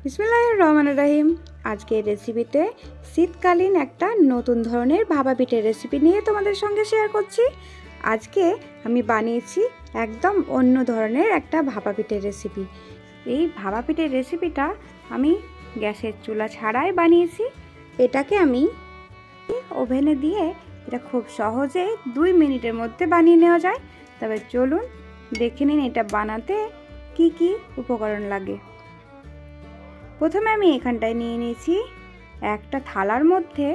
বিসমিল্লাহির রহমানির রহিম। আজকের রেসিপিতে শীতকালীন একটা নতুন ধরনের ভাপা পিঠের রেসিপি নিয়ে তোমাদের সঙ্গে শেয়ার করছি। আজকে আমি বানিয়েছি একদম অন্য ধরনের একটা ভাপা পিঠের রেসিপি। এই ভাপা পিঠের রেসিপিটা আমি গ্যাসের চুলা ছাড়াই বানিয়েছি। এটাকে আমি ওভেনে দিয়ে এটা খুব সহজে 2 মিনিটের মধ্যে বানিয়ে নেওয়া যায়। তবে চলুন দেখে নিন এটা বানাতে কি কি উপকরণ লাগে। প্রথমে আমি এখানটায় নিয়ে নিয়েছি একটা থালার মধ্যে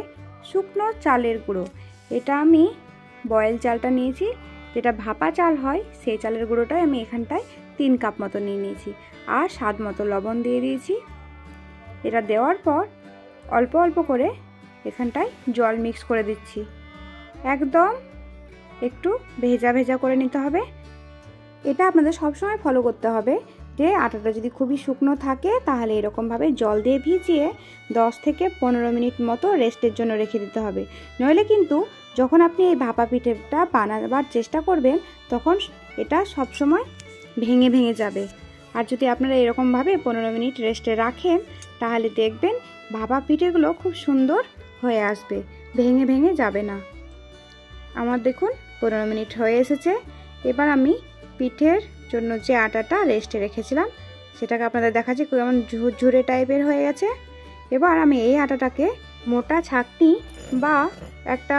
শুকনো চালের গুঁড়ো। এটা আমি বয়েল চালটা নিয়েছি, যেটা ভাপা চাল হয় সেই চালের গুঁড়োটাই আমি এখানটায় 3 কাপ মতো নিয়ে নিয়েছি। আর স্বাদ মতো লবণ দিয়ে দিয়েছি। এটা দেওয়ার পর অল্প অল্প করে এখানটায় জল মিক্স করে দিচ্ছি। একদম একটু ভেজা ভেজা করে নিতে হবে। এটা আপনাদের সবসময় ফলো করতে হবে যে আটাটা যদি খুবই শুকনো থাকে তাহলে এরকমভাবে জল দিয়ে ভিজিয়ে 10 থেকে 15 মিনিট মতো রেস্টের জন্য রেখে দিতে হবে। নইলে কিন্তু যখন আপনি এই ভাপা পিঠেটা বানাবার চেষ্টা করবেন তখন এটা সবসময় ভেঙে ভেঙে যাবে। আর যদি আপনারা এরকমভাবে 15 মিনিট রেস্টে রাখেন তাহলে দেখবেন ভাপা পিঠেগুলো খুব সুন্দর হয়ে আসবে, ভেঙে ভেঙে যাবে না। আমার দেখুন 15 মিনিট হয়ে এসেছে। এবার আমি পিঠের জন্য যে আটাটা রেস্টে রেখেছিলাম সেটাকে আপনাদের দেখাচ্ছি কেমন ঝুরঝুরে টাইপের হয়ে গেছে। এবার আমি এই আটাটাকে মোটা ছাঁকনি বা একটা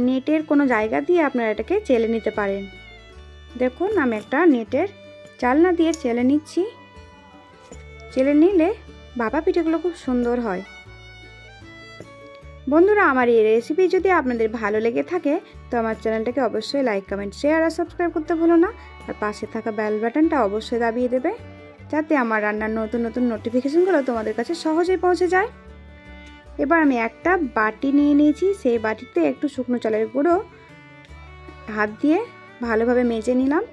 নেটের কোনো জায়গা দিয়ে আপনারা এটাকে চেলে নিতে পারেন। দেখুন আমি একটা নেটের চালনা দিয়ে চেলে নিচ্ছি। চেলে নিলে ভাপা পিঠেগুলো খুব সুন্দর হয়। বন্ধুরা, আমার এই রেসিপি যদি আপনাদের ভালো লেগে থাকে তো আমার চ্যানেলটাকে অবশ্যই লাইক, কমেন্ট, শেয়ার আর সাবস্ক্রাইব করতে ভুলো না। আর পাশে থাকা বেল বাটনটা অবশ্যই দাবিয়ে দেবে যাতে আমার রান্নার নতুন নতুন নোটিফিকেশনগুলো তোমাদের কাছে সহজেই পৌঁছে যায়। এবার আমি একটা বাটি নিয়ে নিয়েছি। সেই বাটিতে একটু শুকনো চালের গুঁড়ো হাত দিয়ে ভালোভাবে মেজে নিলাম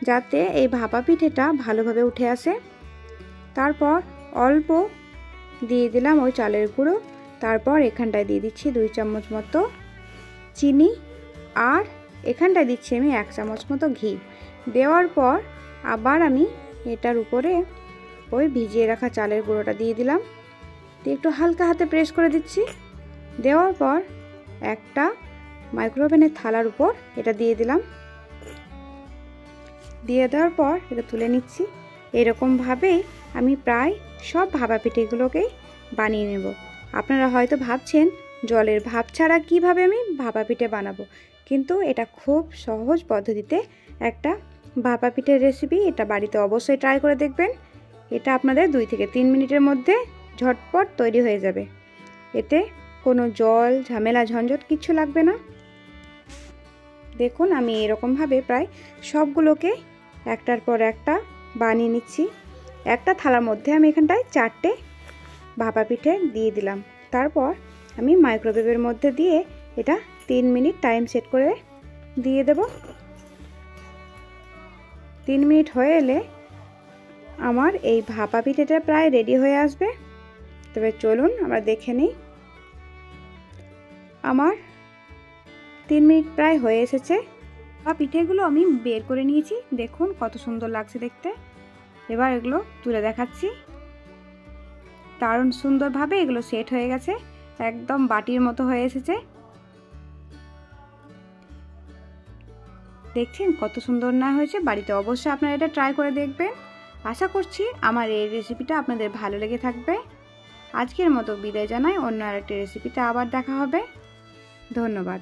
যাতে এই ভাপা পিঠেটা ভালোভাবে উঠে আসে। তারপর অল্প দিয়ে দিলাম ওই চালের গুঁড়ো। তারপর এখানটায় দিয়ে দিচ্ছি 2 চামচ মতো চিনি আর এখানটায় দিচ্ছি আমি 1 চামচ মতো ঘি। দেওয়ার পর আবার আমি এটার উপরে ওই ভিজিয়ে রাখা চালের গুঁড়োটা দিয়ে দিলাম। দিয়ে একটু হালকা হাতে প্রেস করে দিচ্ছি। দেওয়ার পর একটা মাইক্রোওভেনের থালার উপর এটা দিয়ে দিলাম। দিয়ে দেওয়ার পর এটা তুলে নিচ্ছি। এরকমভাবেই আমি প্রায় সব ভাপা পিঠেগুলোকেই বানিয়ে নেব। আপনারা হয়তো ভাবছেন জলের ভাপ ছাড়া কিভাবে আমি ভাপা পিঠে বানাবো, কিন্তু এটা খুব সহজ পদ্ধতিতে একটা ভাপা পিঠের রেসিপি। এটা বাড়িতে অবশ্যই ট্রাই করে দেখবেন। এটা আপনাদের 2 থেকে 3 মিনিটের মধ্যে ঝটপট তৈরি হয়ে যাবে। এতে কোনো জল ঝামেলা ঝঞ্ঝট কিছু লাগবে না। দেখুন আমি এরকমভাবে প্রায় সবগুলোকে একটার পর একটা বানিয়ে নিচ্ছি। একটা থালার মধ্যে আমি এখানটায় 4টে ভাপা পিঠে দিয়ে দিলাম। তারপর আমি মাইক্রোওয়েভের মধ্যে দিয়ে এটা 3 মিনিট টাইম সেট করে দিয়ে দেব। 3 মিনিট হয়ে এলে আমার এই ভাপা পিঠেটা প্রায় রেডি হয়ে আসবে। তবে চলুন আমরা দেখে নিই। আমার 3 মিনিট প্রায় হয়ে এসেছে। ভাপা পিঠেগুলো আমি বের করে নিয়েছি। দেখুন কত সুন্দর লাগছে দেখতে। এবার এগুলো তুলে দেখাচ্ছি। দারুণ সুন্দরভাবে এগুলো সেট হয়ে গেছে, একদম বাটির মতো হয়ে এসেছে। দেখছেন কত সুন্দর না হয়েছে। বাড়িতে অবশ্যই আপনারা এটা ট্রাই করে দেখবেন। আশা করছি আমার এই রেসিপিটা আপনাদের ভালো লেগে থাকবে। আজকের মতো বিদায় জানাই। অন্য আরেকটি রেসিপিতে আবার দেখা হবে। ধন্যবাদ।